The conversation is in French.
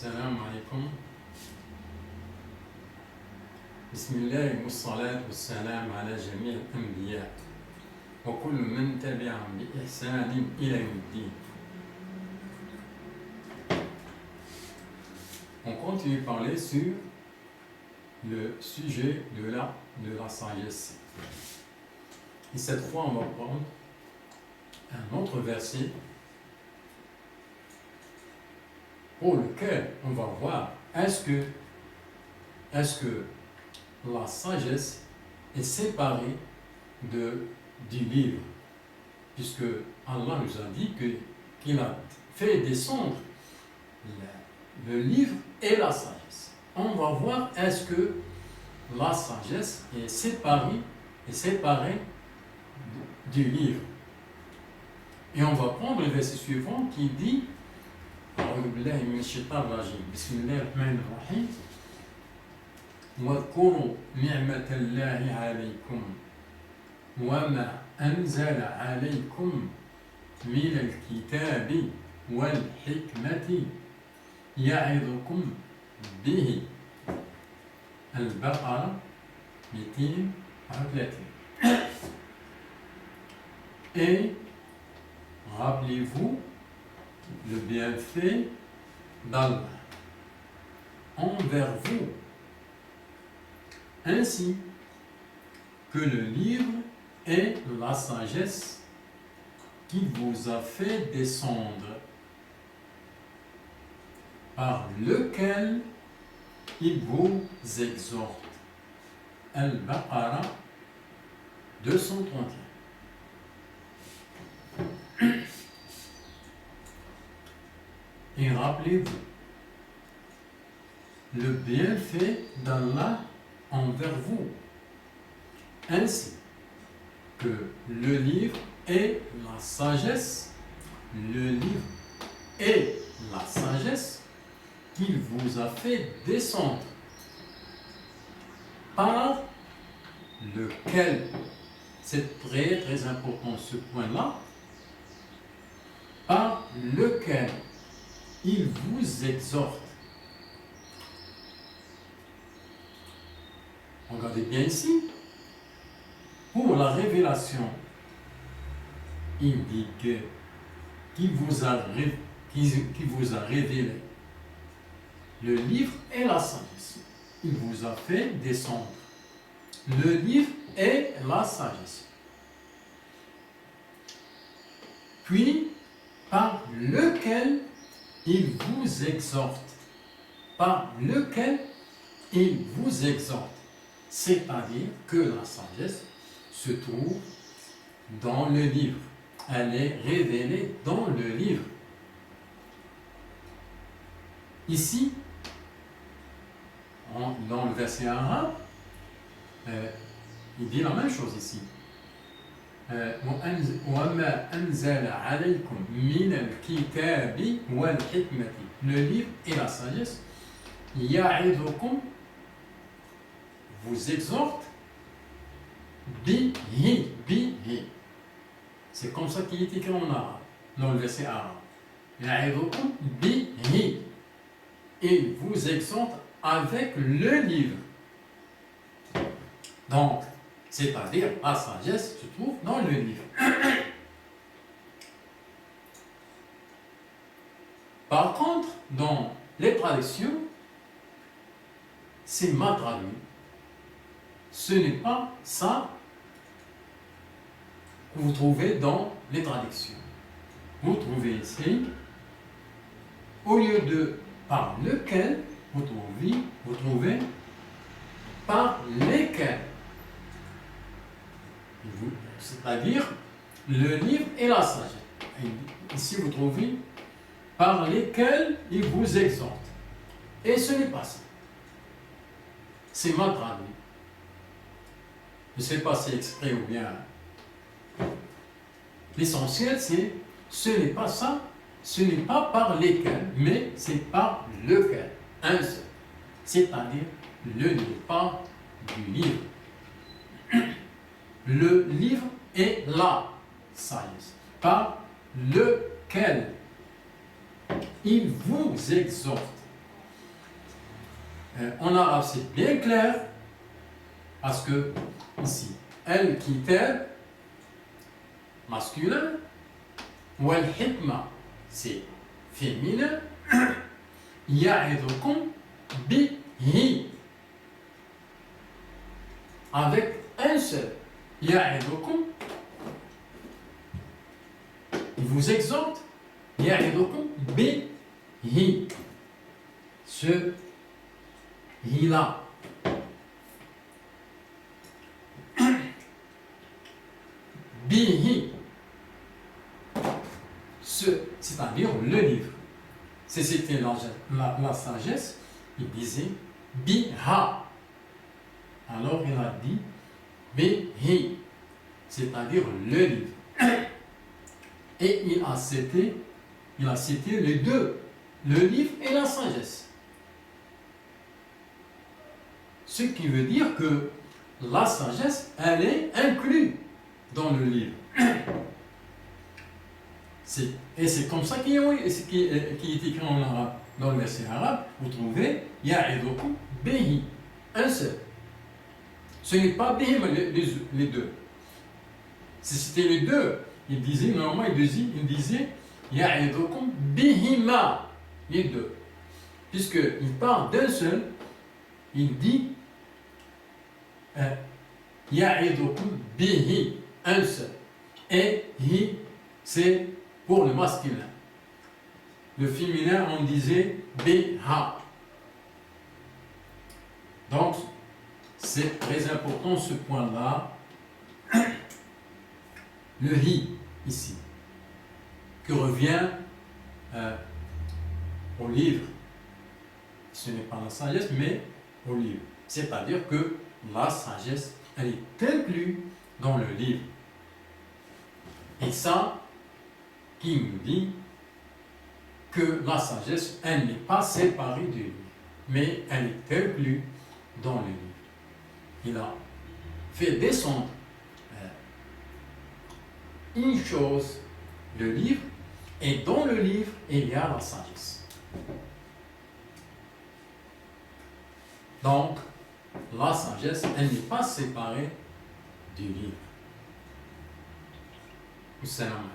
السلام عليكم. بسم الله والصلاة والسلام على جميع الأنبياء وكل من تبعهم بإحسان إلى يوم الدين. On continue de parler sur le sujet de la sagesse. Et cette fois, on va prendre un autre verset pour lequel on va voir est-ce que la sagesse est séparée du livre, puisque Allah nous a dit qu'il a fait descendre le livre et la sagesse. On va voir est-ce que la sagesse est séparée du livre. Et on va prendre le verset suivant qui dit أعوذ بالله من الشيطان الرجيم بسم الله الرحمن الرحيم واذكروا نعمة الله عليكم وما أنزل عليكم من الكتاب والحكمة يعظكم به البقرة 230. Et rappelez-vous le bienfait d'Allah envers vous, ainsi que le livre et la sagesse qu'il vous a fait descendre, par lequel il vous exhorte. Al-Baqarah 231. Et rappelez-vous le bienfait d'Allah envers vous, ainsi que le livre et la sagesse, qu'il vous a fait descendre, par lequel, c'est très très important ce point-là, par lequel il vous exhorte. Regardez bien ici. Pour la révélation, il dit qu'il vous a révélé le livre et la sagesse. Il vous a fait descendre le livre et la sagesse. Puis, par lequel il vous exhorte, c'est-à-dire que la sagesse se trouve dans le livre, elle est révélée dans le livre. Ici, dans le verset arabe, il dit la même chose ici. وَمَا أَنزَلَ عَلَيْكُمْ مِنَ الْكِتَابِ وَالْحِكْمَةِ, le livre et la sagesse, يَعِظُكُمْ, vous exhorte, bihi. C'est comme ça qu'il est écrit en arabe, dans le verset arabe. يَعِظُكُمْ bihi, il vous exhorte avec le livre. Donc, c'est-à-dire la sagesse se trouve dans le livre. Par contre, dans les traductions, c'est mal traduit. Ce n'est pas ça que vous trouvez dans les traductions. Vous trouvez ici, au lieu de par lequel, vous trouvez par lesquels. C'est-à-dire le livre et la sagesse. Ici, vous trouvez par lesquels il vous exhorte. Et ce n'est pas ça. C'est mal traduit. Je ne sais pas si c'est exprès ou bien. L'essentiel, c'est ce n'est pas ça, ce n'est pas par lesquels, mais c'est par lequel. Un seul. C'est-à-dire le livre, pas du livre. Le livre et la sagesse, par lequel il vous exhorte. en arabe, c'est bien clair, parce que, ici, elle qui est masculin, ou al-hikma, c'est féminin, ya'idukum bihi, avec un seul. Ya'idukum, il vous exhorte, ya'idukum bihi, ce hi-là. Bihi, c'est-à-dire le livre. Si c'était la sagesse, il disait biha. Alors il a dit bihi, c'est-à-dire le livre. Et il a cité les deux, le livre et la sagesse. Ce qui veut dire que la sagesse, elle est inclue dans le livre. Et c'est comme ça qui est écrit en arabe. Dans le verset arabe, vous trouvez ya'idukum bihi, un seul. Ce n'est pas bihi, mais les deux. Si c'était les deux, il disait, normalement, il disait ya'idukum bihima, les deux. Puisqu'il parle d'un seul, il dit ya'idukum bihi, un seul. Et hi, c'est pour le masculin. Le féminin, on disait biha. Donc, c'est très important ce point-là. Le hi, ici, qui revient au livre. Ce n'est pas la sagesse, mais au livre. C'est-à-dire que la sagesse, elle est inclue dans le livre. Et ça, qui nous dit que la sagesse, elle n'est pas séparée du livre, mais elle est inclue dans le livre. Il a fait descendre une chose, le livre, et dans le livre, il y a la sagesse. Donc, la sagesse, elle n'est pas séparée du livre. Salam.